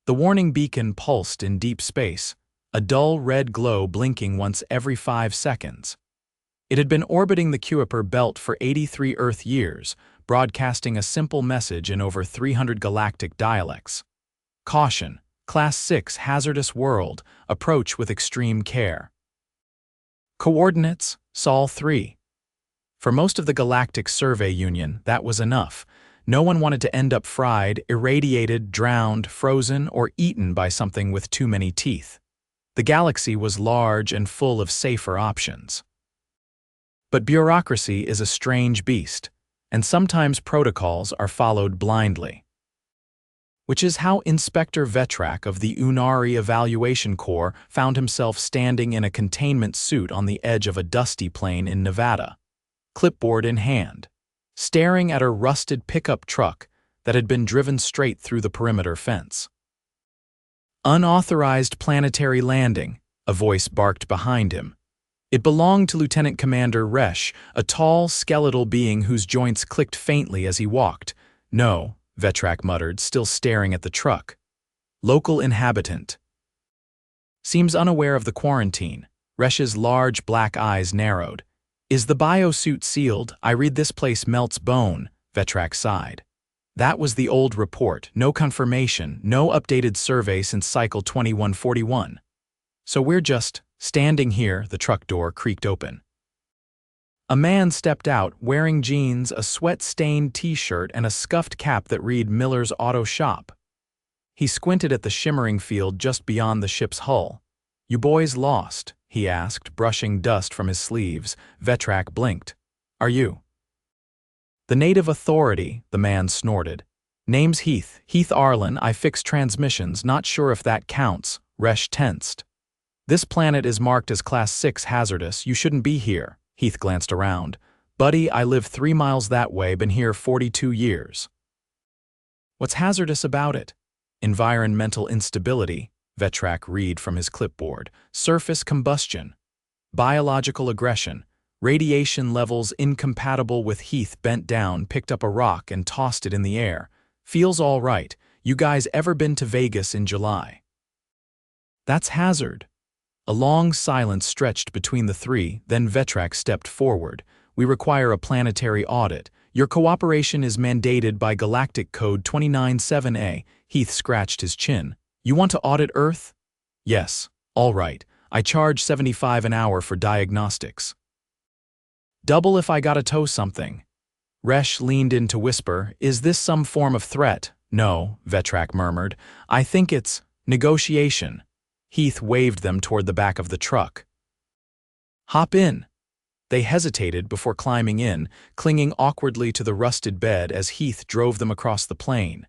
The warning beacon pulsed in deep space, a dull red glow blinking once every 5 seconds. It had been orbiting the Kuiper belt for 83 Earth years, broadcasting a simple message in over 300 galactic dialects. Caution, Class 6 hazardous world, approach with extreme care. Coordinates, Sol 3. For most of the Galactic Survey Union, that was enough. No one wanted to end up fried, irradiated, drowned, frozen, or eaten by something with too many teeth. The galaxy was large and full of safer options. But bureaucracy is a strange beast, and sometimes protocols are followed blindly. Which is how Inspector Vetrak of the Oonari Evaluation Core found himself standing in a containment suit on the edge of a dusty plain in Nevada, clipboard in hand, staring at a rusted pickup truck that had been driven straight through the perimeter fence. Unauthorized planetary landing, a voice barked behind him. It belonged to Lieutenant Commander Resh, a tall, skeletal being whose joints clicked faintly as he walked. No, Vetrak muttered, still staring at the truck. Local inhabitant. Seems unaware of the quarantine. Resh's large black eyes narrowed. Is the biosuit sealed? I read this place melts bone, Vetrak sighed. That was the old report, no confirmation, no updated survey since cycle 2141. So we're just standing here. The truck door creaked open. A man stepped out, wearing jeans, a sweat-stained t-shirt, and a scuffed cap that read Miller's Auto Shop. He squinted at the shimmering field just beyond the ship's hull. You boys lost? He asked, brushing dust from his sleeves. Vetrak blinked. Are you? The native authority, the man snorted. Name's Heath Arlen. I fix transmissions, not sure if that counts. Resh tensed. This planet is marked as Class 6 hazardous. You shouldn't be here. Heath glanced around. Buddy, I live 3 miles that way, been here 42 years. What's hazardous about it? Environmental instability, Vetrak read from his clipboard. Surface combustion. Biological aggression. Radiation levels incompatible with. Heath bent down, picked up a rock, and tossed it in the air. Feels all right. You guys ever been to Vegas in July? That's hazard. A long silence stretched between the three, then Vetrak stepped forward. We require a planetary audit. Your cooperation is mandated by Galactic Code 297A. Heath scratched his chin. You want to audit Earth? Yes. All right. I charge $75 an hour for diagnostics. Double if I gotta tow something. Resh leaned in to whisper, is this some form of threat? No, Vetrak murmured. I think it's negotiation. Heath waved them toward the back of the truck. Hop in. They hesitated before climbing in, clinging awkwardly to the rusted bed as Heath drove them across the plain.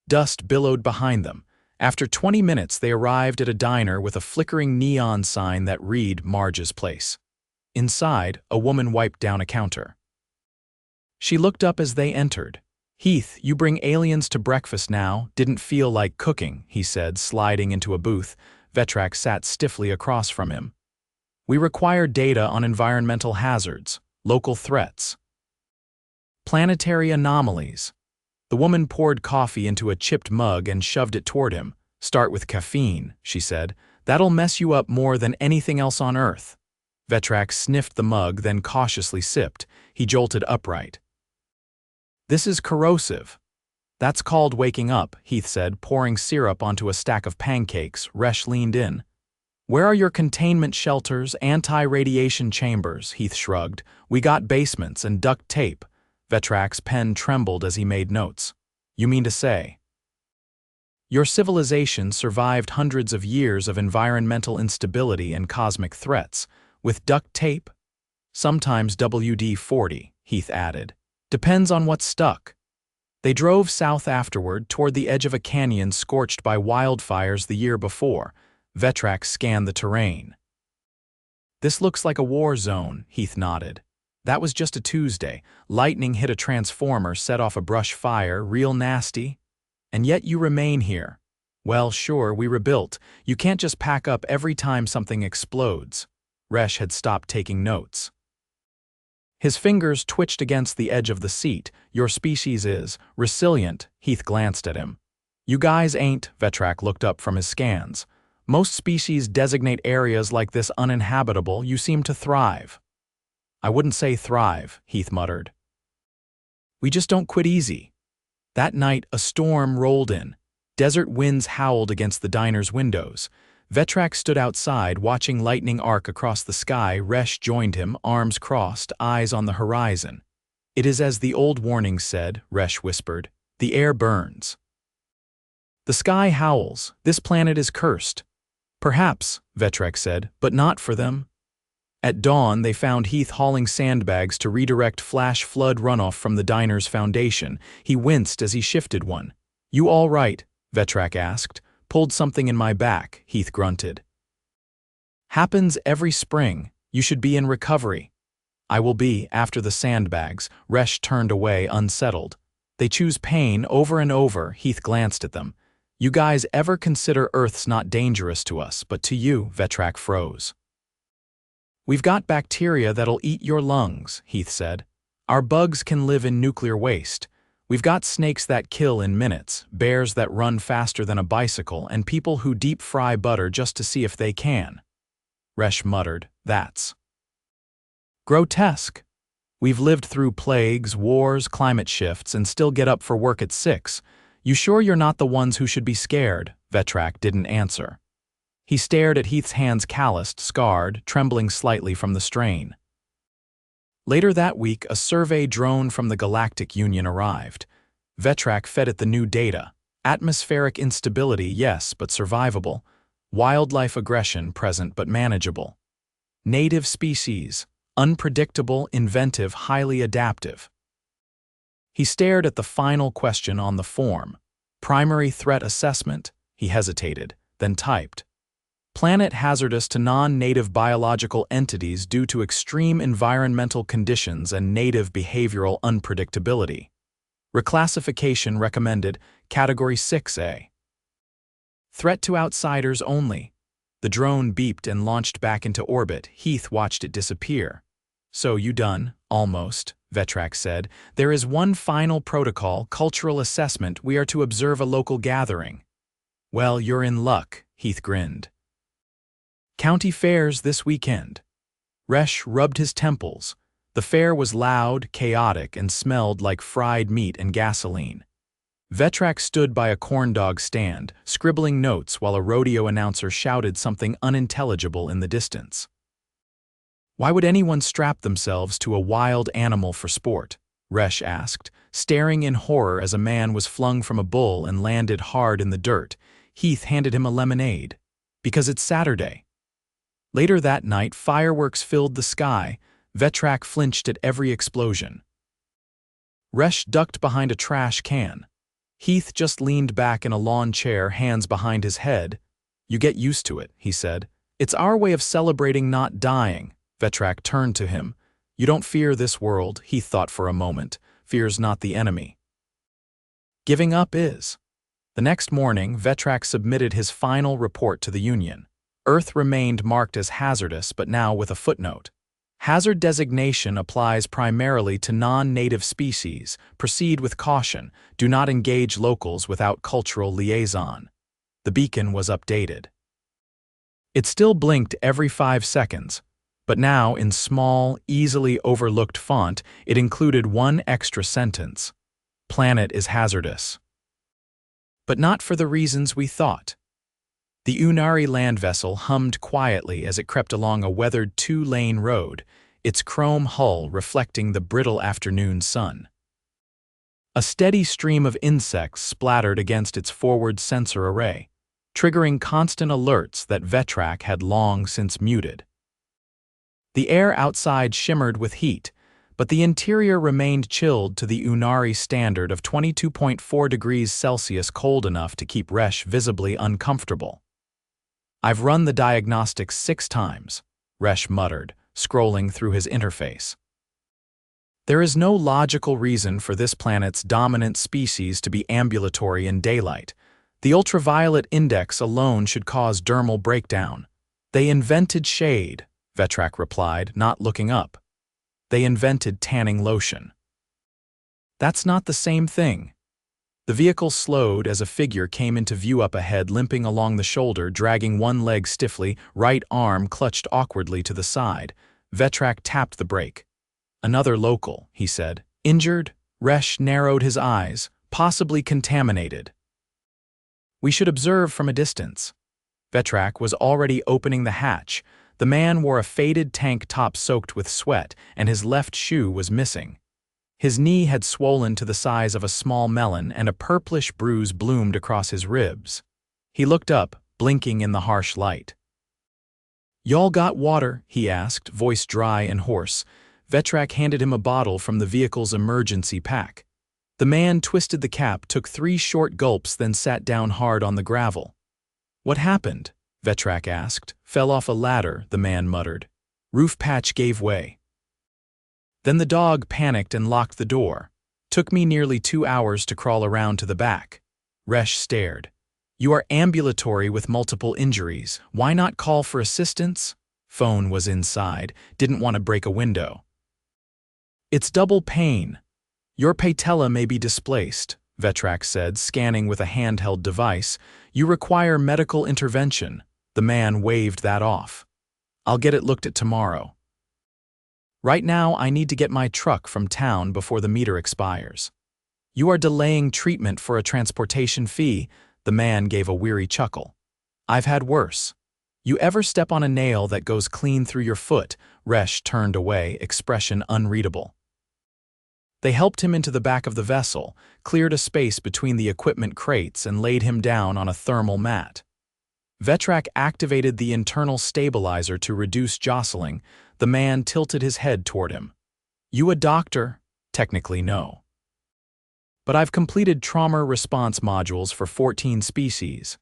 Dust billowed behind them. After 20 minutes, they arrived at a diner with a flickering neon sign that read Marge's Place. Inside, a woman wiped down a counter. She looked up as they entered. Heath, you bring aliens to breakfast now. Didn't feel like cooking, he said, sliding into a booth. Vetrak sat stiffly across from him. We require data on environmental hazards, local threats, planetary anomalies. The woman poured coffee into a chipped mug and shoved it toward him. Start with caffeine, she said. That'll mess you up more than anything else on Earth. Vetrak sniffed the mug, then cautiously sipped. He jolted upright. This is corrosive. That's called waking up, Heath said, pouring syrup onto a stack of pancakes. Resh leaned in. Where are your containment shelters, anti-radiation chambers? Heath shrugged. We got basements and duct tape. Vetrak's pen trembled as he made notes. You mean to say? Your civilization survived hundreds of years of environmental instability and cosmic threats. With duct tape? Sometimes WD-40, Heath added. Depends on what's stuck. They drove south afterward toward the edge of a canyon scorched by wildfires the year before. Vetrak scanned the terrain. This looks like a war zone, Heath nodded. That was just a Tuesday. Lightning hit a transformer, set off a brush fire, real nasty. And yet you remain here. Well, sure, we rebuilt. You can't just pack up every time something explodes. Resh had stopped taking notes. His fingers twitched against the edge of the seat. Your species is resilient, Heath glanced at him. You guys ain't, Vetrak looked up from his scans. Most species designate areas like this uninhabitable. You seem to thrive. I wouldn't say thrive, Heath muttered. We just don't quit easy. That night, a storm rolled in. Desert winds howled against the diner's windows. Vetrak stood outside, watching lightning arc across the sky. Resh joined him, arms crossed, eyes on the horizon. It is as the old warning said, Resh whispered. The air burns. The sky howls. This planet is cursed. Perhaps, Vetrak said, but not for them. At dawn, they found Heath hauling sandbags to redirect flash flood runoff from the diner's foundation. He winced as he shifted one. You all right? Vetrak asked. Pulled something in my back, Heath grunted. Happens every spring. You should be in recovery. I will be, after the sandbags. Resh turned away, unsettled. They choose pain over and over, Heath glanced at them. You guys ever consider Earth's not dangerous to us, but to you, Vetrak froze. We've got bacteria that'll eat your lungs, Heath said. Our bugs can live in nuclear waste. We've got snakes that kill in minutes, bears that run faster than a bicycle, and people who deep fry butter just to see if they can. Resh muttered, that's grotesque. We've lived through plagues, wars, climate shifts, and still get up for work at 6. You sure you're not the ones who should be scared? Vetrak didn't answer. He stared at Heath's hands, calloused, scarred, trembling slightly from the strain. Later that week, a survey drone from the Galactic Union arrived. Vetrak fed it the new data. Atmospheric instability, yes, but survivable. Wildlife aggression, present but manageable. Native species, unpredictable, inventive, highly adaptive. He stared at the final question on the form. Primary threat assessment. He hesitated, then typed. Planet hazardous to non-native biological entities due to extreme environmental conditions and native behavioral unpredictability. Reclassification recommended, Category 6A. Threat to outsiders only. The drone beeped and launched back into orbit. Heath watched it disappear. So you done? Almost, Vetrak said. There is one final protocol, cultural assessment. We are to observe a local gathering. Well, you're in luck, Heath grinned. County fairs this weekend. Resh rubbed his temples. The fair was loud, chaotic, and smelled like fried meat and gasoline. Vetrak stood by a corndog stand, scribbling notes while a rodeo announcer shouted something unintelligible in the distance. Why would anyone strap themselves to a wild animal for sport? Resh asked, staring in horror as a man was flung from a bull and landed hard in the dirt. Heath handed him a lemonade. Because it's Saturday. Later that night, fireworks filled the sky. Vetrak flinched at every explosion. Resh ducked behind a trash can. Heath just leaned back in a lawn chair, hands behind his head. You get used to it, he said. It's our way of celebrating not dying. Vetrak turned to him. You don't fear this world, Heath thought for a moment. Fear's not the enemy. Giving up is. The next morning, Vetrak submitted his final report to the Union. Earth remained marked as hazardous, but now with a footnote. Hazard designation applies primarily to non-native species. Proceed with caution. Do not engage locals without cultural liaison. The beacon was updated. It still blinked every 5 seconds, but now in small, easily overlooked font, it included one extra sentence. Planet is hazardous. But not for the reasons we thought. The Oonari land vessel hummed quietly as it crept along a weathered 2-lane road, its chrome hull reflecting the brittle afternoon sun. A steady stream of insects splattered against its forward sensor array, triggering constant alerts that Vetrak had long since muted. The air outside shimmered with heat, but the interior remained chilled to the Oonari standard of 22.4 degrees Celsius, cold enough to keep Resh visibly uncomfortable. I've run the diagnostics 6 times, Resh muttered, scrolling through his interface. There is no logical reason for this planet's dominant species to be ambulatory in daylight. The ultraviolet index alone should cause dermal breakdown. They invented shade, Vetrak replied, not looking up. They invented tanning lotion. That's not the same thing. The vehicle slowed as a figure came into view up ahead, limping along the shoulder, dragging one leg stiffly, right arm clutched awkwardly to the side. Vetrak tapped the brake. "Another local," he said. "Injured?" Resh narrowed his eyes. "Possibly contaminated. We should observe from a distance." Vetrak was already opening the hatch. The man wore a faded tank top soaked with sweat, and his left shoe was missing. His knee had swollen to the size of a small melon, and a purplish bruise bloomed across his ribs. He looked up, blinking in the harsh light. "Y'all got water?" he asked, voice dry and hoarse. Vetrak handed him a bottle from the vehicle's emergency pack. The man twisted the cap, took 3 short gulps, then sat down hard on the gravel. "What happened?" Vetrak asked. "Fell off a ladder," the man muttered. "Roof patch gave way." Then the dog panicked and locked the door. "Took me nearly 2 hours to crawl around to the back." Resh stared. "You are ambulatory with multiple injuries. Why not call for assistance?" Phone was inside. Didn't want to break a window. "It's double pain. Your patella may be displaced," Vetrak said, scanning with a handheld device. "You require medical intervention." The man waved that off. "I'll get it looked at tomorrow. Right now, I need to get my truck from town before the meter expires." "You are delaying treatment for a transportation fee," the man gave a weary chuckle. "I've had worse." "You ever step on a nail that goes clean through your foot?" Resh turned away, expression unreadable. They helped him into the back of the vessel, cleared a space between the equipment crates, and laid him down on a thermal mat. Vetrak activated the internal stabilizer to reduce jostling. The man tilted his head toward him. "You a doctor?" "Technically, no. But I've completed trauma response modules for 14 species."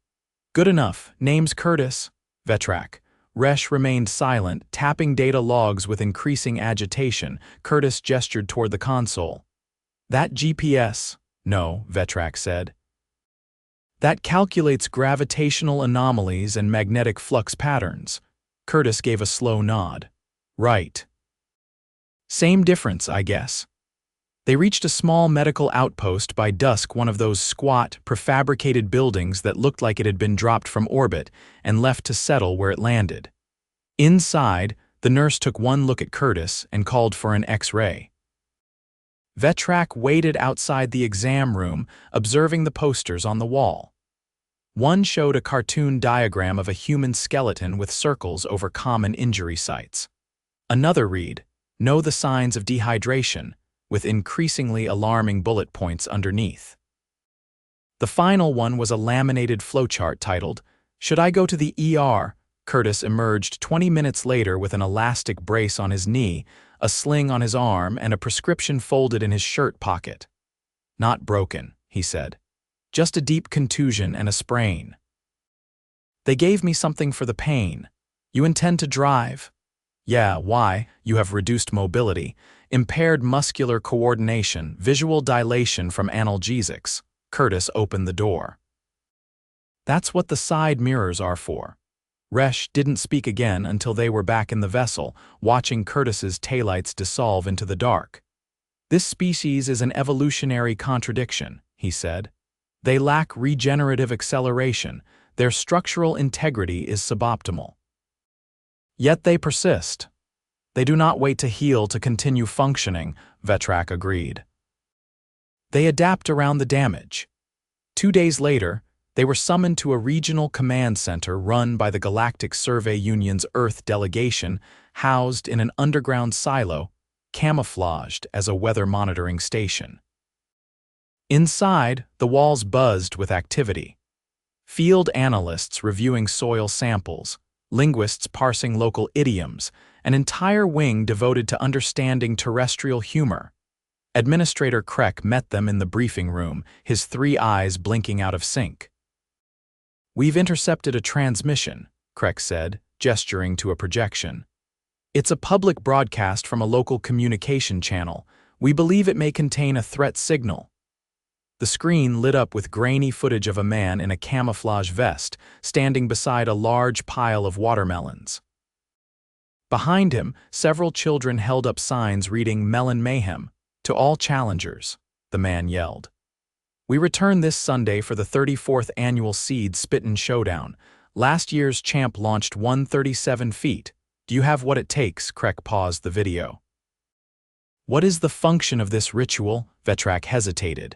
"Good enough. Name's Curtis." "Vetrak." Resh remained silent, tapping data logs with increasing agitation. Curtis gestured toward the console. "That GPS?" "No," Vetrak said. "That calculates gravitational anomalies and magnetic flux patterns." Curtis gave a slow nod. "Right. Same difference, I guess." They reached a small medical outpost by dusk, one of those squat, prefabricated buildings that looked like it had been dropped from orbit and left to settle where it landed. Inside, the nurse took one look at Curtis and called for an X-ray. Vetrak waited outside the exam room, observing the posters on the wall. One showed a cartoon diagram of a human skeleton with circles over common injury sites. Another read, "Know the signs of dehydration," with increasingly alarming bullet points underneath. The final one was a laminated flowchart titled, "Should I go to the ER?" Curtis emerged 20 minutes later with an elastic brace on his knee, a sling on his arm, and a prescription folded in his shirt pocket. "Not broken," he said. "Just a deep contusion and a sprain. They gave me something for the pain." "You intend to drive?" "Yeah, why?" "You have reduced mobility, impaired muscular coordination, visual dilation from analgesics." Curtis opened the door. "That's what the side mirrors are for." Resh didn't speak again until they were back in the vessel, watching Curtis's taillights dissolve into the dark. "This species is an evolutionary contradiction," he said. "They lack regenerative acceleration. Their structural integrity is suboptimal. Yet they persist. They do not wait to heal to continue functioning," Vetrak agreed. "They adapt around the damage." 2 days later, they were summoned to a regional command center run by the Galactic Survey Union's Earth delegation, housed in an underground silo, camouflaged as a weather monitoring station. Inside, the walls buzzed with activity. Field analysts reviewing soil samples, linguists parsing local idioms, an entire wing devoted to understanding terrestrial humor. Administrator Krek met them in the briefing room, his 3 eyes blinking out of sync. "We've intercepted a transmission," Krek said, gesturing to a projection. "It's a public broadcast from a local communication channel. We believe it may contain a threat signal." The screen lit up with grainy footage of a man in a camouflage vest, standing beside a large pile of watermelons. Behind him, several children held up signs reading "Melon Mayhem" to all challengers, the man yelled. We return this Sunday for the 34th annual Seed Spittin' Showdown. Last year's champ launched 137 feet. Do you have what it takes? Krek paused the video. What is the function of this ritual? Vetrak hesitated.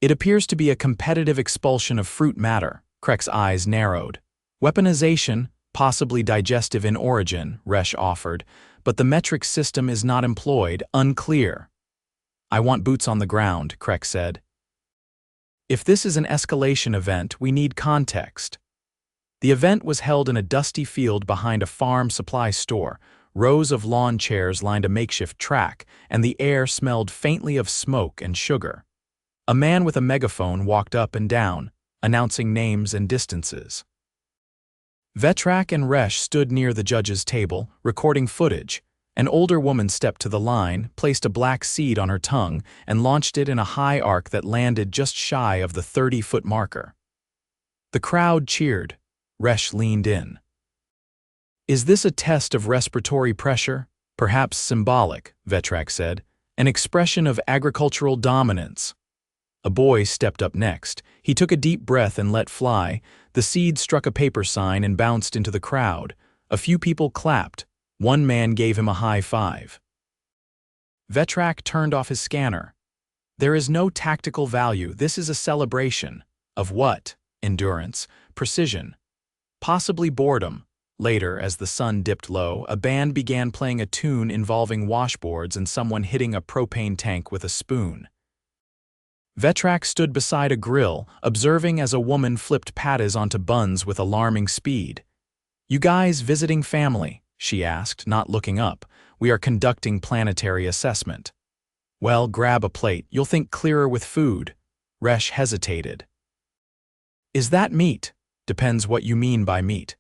It appears to be a competitive expulsion of fruit matter. Krek's eyes narrowed. Weaponization, possibly digestive in origin, Resh offered, but the metric system is not employed, unclear. I want boots on the ground, Krek said. If this is an escalation event, we need context. The event was held in a dusty field behind a farm supply store. Rows of lawn chairs lined a makeshift track, and the air smelled faintly of smoke and sugar. A man with a megaphone walked up and down, announcing names and distances. Vetrak and Resh stood near the judge's table, recording footage. An older woman stepped to the line, placed a black seed on her tongue, and launched it in a high arc that landed just shy of the 30-foot marker. The crowd cheered. Resh leaned in. Is this a test of respiratory pressure? Perhaps symbolic, Vetrak said. An expression of agricultural dominance. A boy stepped up next. He took a deep breath and let fly. The seed struck a paper sign and bounced into the crowd. A few people clapped. One man gave him a high five. Vetrak turned off his scanner. There is no tactical value. This is a celebration. Of what? Endurance. Precision. Possibly boredom. Later, as the sun dipped low, a band began playing a tune involving washboards and someone hitting a propane tank with a spoon. Vetrak stood beside a grill, observing as a woman flipped patties onto buns with alarming speed. You guys visiting family? She asked, not looking up. We are conducting planetary assessment. Well, grab a plate. You'll think clearer with food. Resh hesitated. Is that meat? Depends what you mean by meat.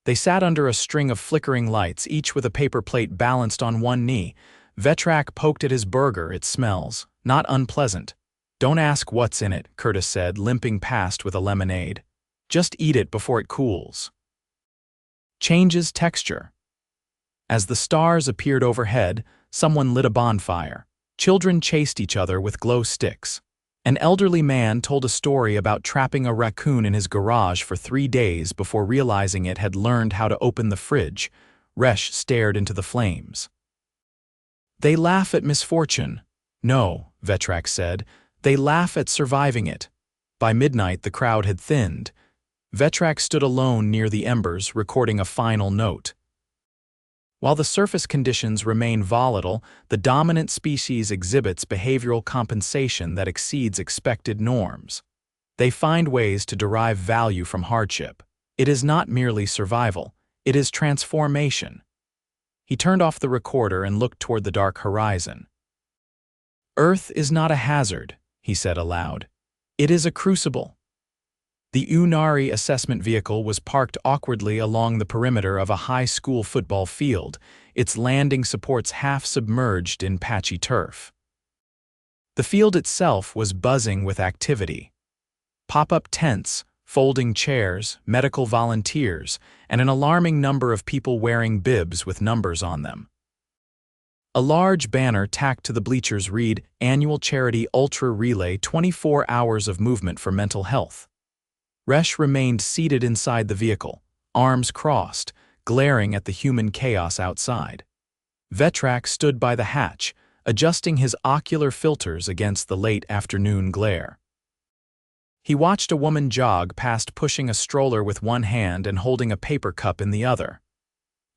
They sat under a string of flickering lights, each with a paper plate balanced on one knee. Vetrak poked at his burger. It smells. Not unpleasant. Don't ask what's in it, Curtis said, limping past with a lemonade. Just eat it before it cools. Changes texture. As the stars appeared overhead, someone lit a bonfire. Children chased each other with glow sticks. An elderly man told a story about trapping a raccoon in his garage for 3 days before realizing it had learned how to open the fridge. Resh stared into the flames. They laugh at misfortune. No, Vetrak said. They laugh at surviving it. By midnight, the crowd had thinned. Vetrak stood alone near the embers, recording a final note. While the surface conditions remain volatile, the dominant species exhibits behavioral compensation that exceeds expected norms. They find ways to derive value from hardship. It is not merely survival, it is transformation. He turned off the recorder and looked toward the dark horizon. Earth is not a hazard, he said aloud. It is a crucible. The Oonari assessment vehicle was parked awkwardly along the perimeter of a high school football field, its landing supports half submerged in patchy turf. The field itself was buzzing with activity. Pop-up tents, folding chairs, medical volunteers, and an alarming number of people wearing bibs with numbers on them. A large banner tacked to the bleachers read, Annual Charity Ultra Relay 24 Hours of Movement for Mental Health. Resh remained seated inside the vehicle, arms crossed, glaring at the human chaos outside. Vetrak stood by the hatch, adjusting his ocular filters against the late afternoon glare. He watched a woman jog past, pushing a stroller with one hand and holding a paper cup in the other.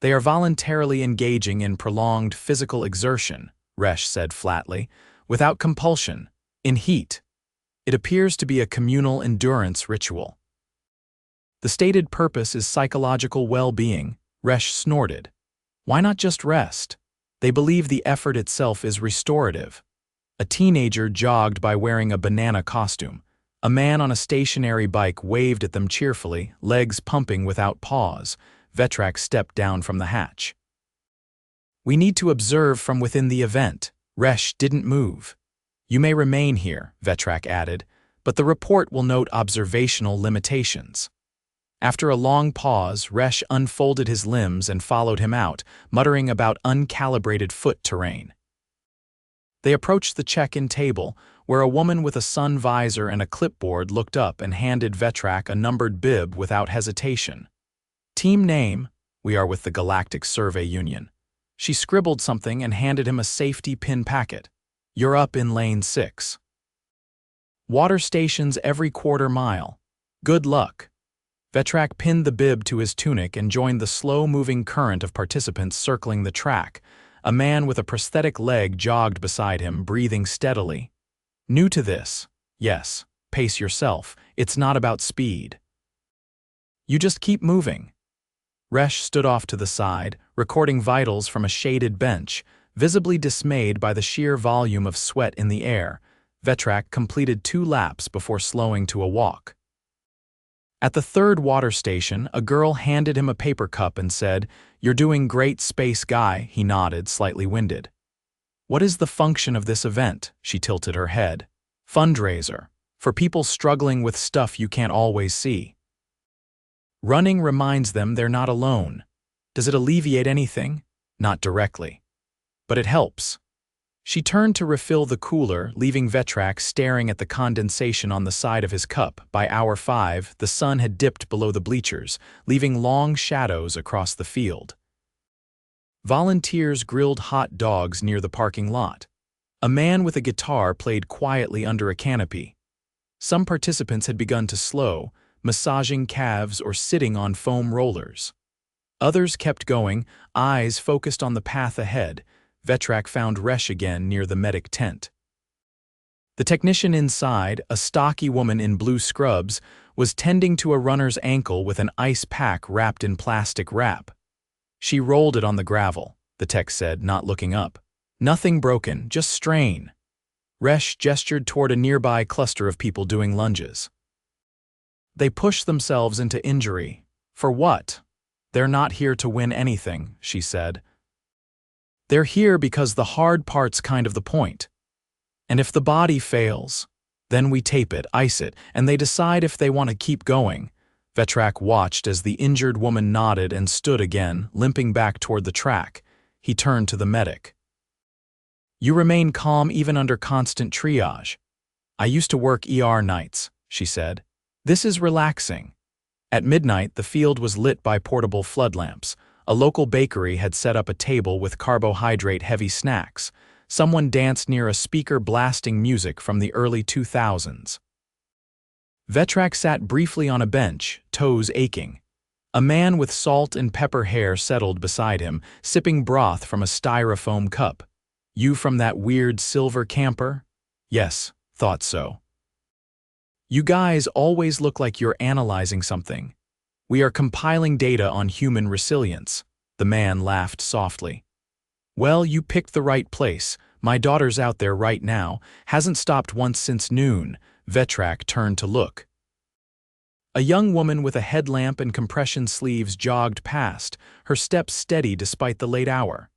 They are voluntarily engaging in prolonged physical exertion, Resh said flatly, without compulsion, in heat. It appears to be a communal endurance ritual. The stated purpose is psychological well-being, Resh snorted. Why not just rest? They believe the effort itself is restorative. A teenager jogged by wearing a banana costume. A man on a stationary bike waved at them cheerfully, legs pumping without pause. Vetrak stepped down from the hatch. We need to observe from within the event. Resh didn't move. You may remain here, Vetrak added, but the report will note observational limitations. After a long pause, Resh unfolded his limbs and followed him out, muttering about uncalibrated foot terrain. They approached the check-in table, where a woman with a sun visor and a clipboard looked up and handed Vetrak a numbered bib without hesitation. Team name, we are with the Galactic Survey Union. She scribbled something and handed him a safety pin packet. You're up in lane 6. Water stations every quarter mile. Good luck. Vetrak pinned the bib to his tunic and joined the slow-moving current of participants circling the track. A man with a prosthetic leg jogged beside him, breathing steadily. New to this? Yes. Pace yourself. It's not about speed. You just keep moving. Resh stood off to the side, recording vitals from a shaded bench, visibly dismayed by the sheer volume of sweat in the air. Vetrak completed 2 laps before slowing to a walk. At the 3rd water station, a girl handed him a paper cup and said, "You're doing great, space guy." He nodded, slightly winded. What is the function of this event? She tilted her head. Fundraiser. For people struggling with stuff you can't always see. Running reminds them they're not alone. Does it alleviate anything? Not directly. But it helps. She turned to refill the cooler, leaving Vetrak staring at the condensation on the side of his cup. By hour 5, the sun had dipped below the bleachers, leaving long shadows across the field. Volunteers grilled hot dogs near the parking lot. A man with a guitar played quietly under a canopy. Some participants had begun to slow, massaging calves or sitting on foam rollers. Others kept going, eyes focused on the path ahead. Vetrak found Resh again near the medic tent. The technician inside, a stocky woman in blue scrubs, was tending to a runner's ankle with an ice pack wrapped in plastic wrap. She rolled it on the gravel, the tech said, not looking up. Nothing broken, just strain. Resh gestured toward a nearby cluster of people doing lunges. They push themselves into injury. For what? They're not here to win anything, she said. They're here because the hard part's kind of the point. And if the body fails, then we tape it, ice it, and they decide if they want to keep going. Vetrak watched as the injured woman nodded and stood again, limping back toward the track. He turned to the medic. You remain calm even under constant triage. I used to work ER nights, she said. This is relaxing. At midnight, the field was lit by portable flood lamps. A local bakery had set up a table with carbohydrate-heavy snacks. Someone danced near a speaker blasting music from the early 2000s. Vetrak sat briefly on a bench, toes aching. A man with salt and pepper hair settled beside him, sipping broth from a styrofoam cup. You from that weird silver camper? Yes, thought so. You guys always look like you're analyzing something. We are compiling data on human resilience. The man laughed softly. Well, you picked the right place. My daughter's out there right now, hasn't stopped once since noon. Vetrak turned to look. A young woman with a headlamp and compression sleeves jogged past, her steps steady despite the late hour.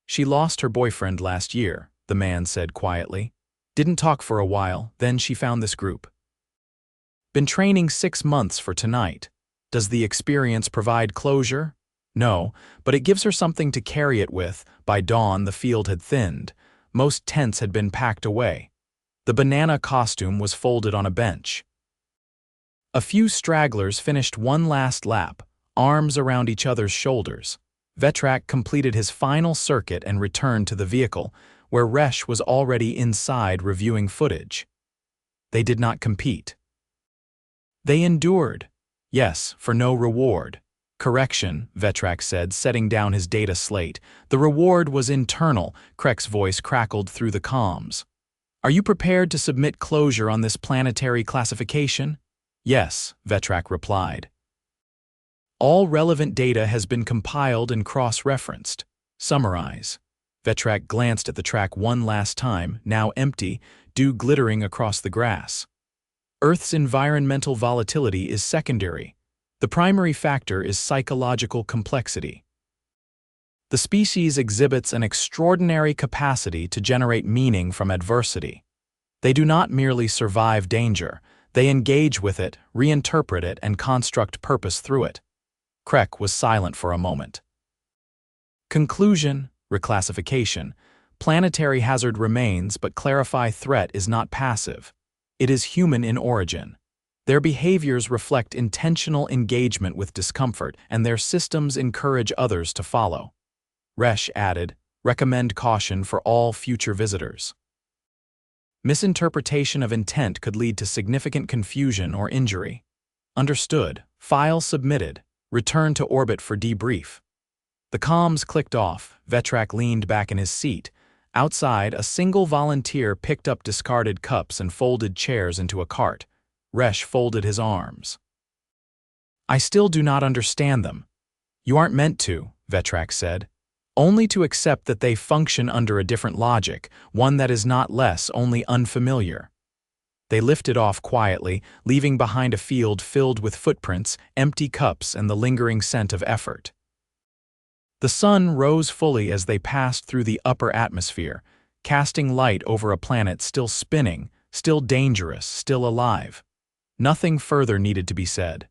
She lost her boyfriend last year, the man said quietly. Didn't talk for a while, then she found this group. Been training 6 months for tonight. Does the experience provide closure? No, but it gives her something to carry it with. By dawn, the field had thinned. Most tents had been packed away. The banana costume was folded on a bench. A few stragglers finished one last lap, arms around each other's shoulders. Vetrak completed his final circuit and returned to the vehicle, where Resh was already inside reviewing footage. They did not compete. They endured. Yes, for no reward. Correction, Vetrak said, setting down his data slate. The reward was internal. Krek's voice crackled through the comms. Are you prepared to submit closure on this planetary classification? Yes, Vetrak replied. All relevant data has been compiled and cross-referenced. Summarize. Vetrak glanced at the track one last time, now empty, dew glittering across the grass. Earth's environmental volatility is secondary. The primary factor is psychological complexity. The species exhibits an extraordinary capacity to generate meaning from adversity. They do not merely survive danger, they engage with it, reinterpret it, and construct purpose through it. Krek was silent for a moment. Conclusion, reclassification. Planetary hazard remains, but clarify threat is not passive. It is human in origin. Their behaviors reflect intentional engagement with discomfort, and their systems encourage others to follow. Resh added, recommend caution for all future visitors. Misinterpretation of intent could lead to significant confusion or injury. Understood. File submitted. Return to orbit for debrief. The comms clicked off. Vetrak leaned back in his seat. Outside, a single volunteer picked up discarded cups and folded chairs into a cart. Resh folded his arms. I still do not understand them. You aren't meant to, Vetrak said. Only to accept that they function under a different logic, one that is not less, only unfamiliar. They lifted off quietly, leaving behind a field filled with footprints, empty cups, and the lingering scent of effort. The sun rose fully as they passed through the upper atmosphere, casting light over a planet still spinning, still dangerous, still alive. Nothing further needed to be said.